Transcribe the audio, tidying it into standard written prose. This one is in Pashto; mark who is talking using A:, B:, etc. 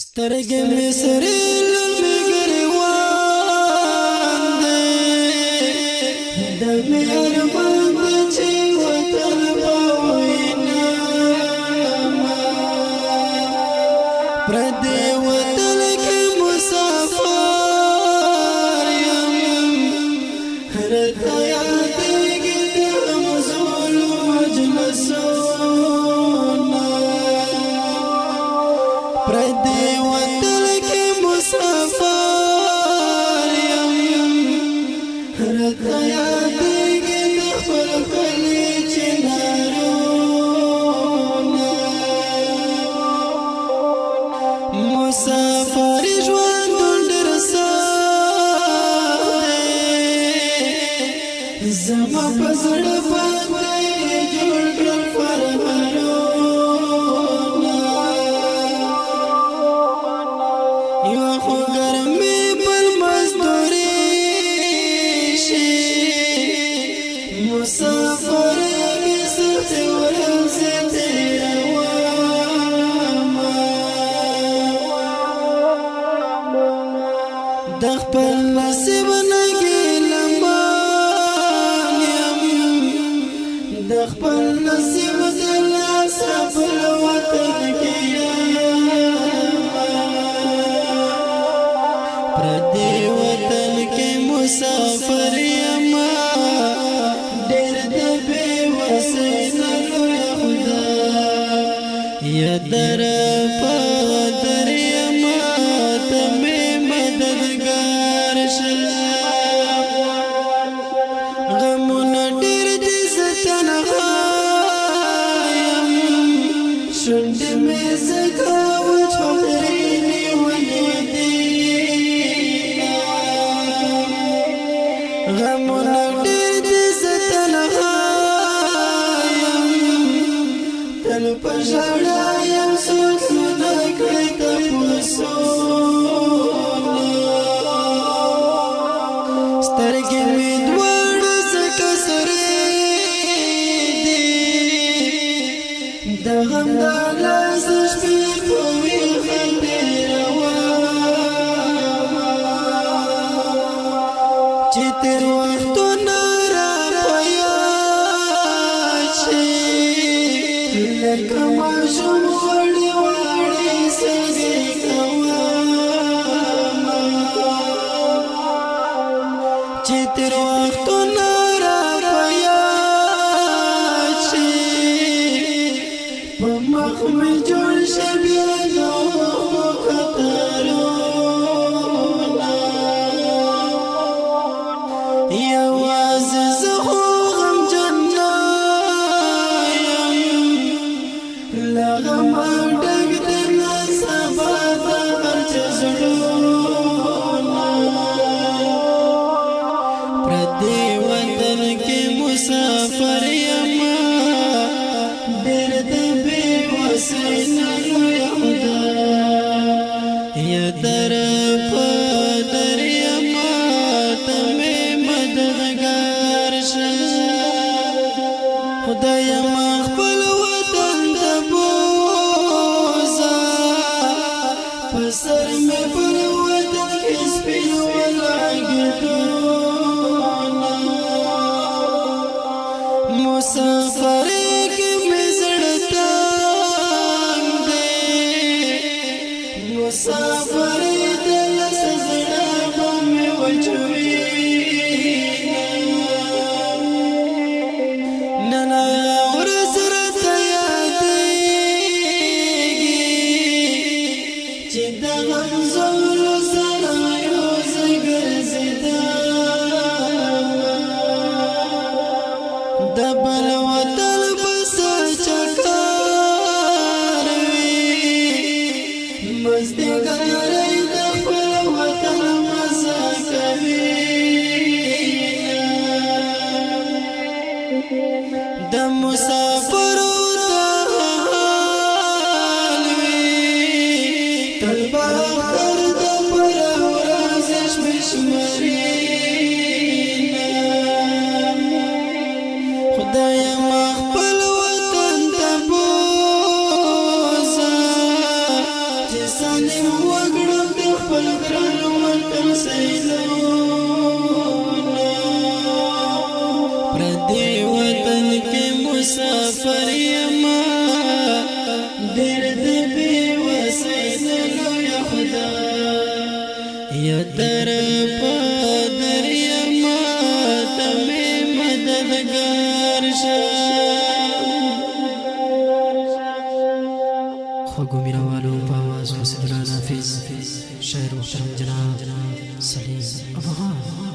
A: سترګې مې سرې لمبې ګریوان دی د مهربان دی چې وطن به وینمه پردې وطن کې مسافر یم راته یادېږي د همزولو مجلسونه پردې وطن کې مسافر یم راته یادېږي د خپل کلي چنارونه مسافر ژوند ډېر سخت دی زما په زړه باندې جوړ کړل فرهارونه یو خو ګرمي بل مزدوري شي مسافر کې سخت ورځې تېرومه د خپل نصیب نه ګیلمان یم د خپل نصیب د لاسه بل وطن کې پردې وطن کې مسافر یم ډېر د بې وسۍ نه لویه خدا یا در په در یم ته مې مددګار شه غمونه ډېر دي زه تنها یم شونډې مې ځکه وچوترې نیولې دي غمونه ډېر دي زه تنها یم تل په ژړا یم څوک نه کړي تپوسونه سترګې مې دواړه ځکه سرې دي د غم د لاس د شپې په ویښه تېرومه چې تېر وختونه راپه یاد شي لکه ماشوم وړې وړې سزې کومه چې تېر وختونه راپه یاد شي په مخ مې جوړ شي بیا د اوښکو قطارونه یوازې زه خو غمجن نه یم له غمه ډک دي نن سبا د هر چا زړونه پردې وطن کې مسافر یم ډېر د بې وسۍ نه لویه خدا یا در په در یم ته مې مددګار شه خدایه ما خپل وطن ته بوځه په سر مې پر وطن کې سپین ولاګېدونه مسافر کې مې زړه تنګ دی مسافر د لاسه زړه به مې وچوينه نن هغه ورځ راته یادېږي چې د غمزولو سره یو ځای ګرځېدمه د بل وطن په سر چکر وي مزدګارۍ د خپل وطن مزه کوي د مسافرو د حال وي تل به اختر د پر ورځ شپې شمېرینه خدایه ما خپل وطن ته بوځه چې څنګه سالم وګړم د خپل ګران وطن سیلونه پردي وطن کې مسافر یما ډېر دې بې وسیلو یا خدا یا در په در یما ته مې مددګار شه خوږو مینوالو په آواز حسین الله نافذ شاعر محترم جناب سلیم افغان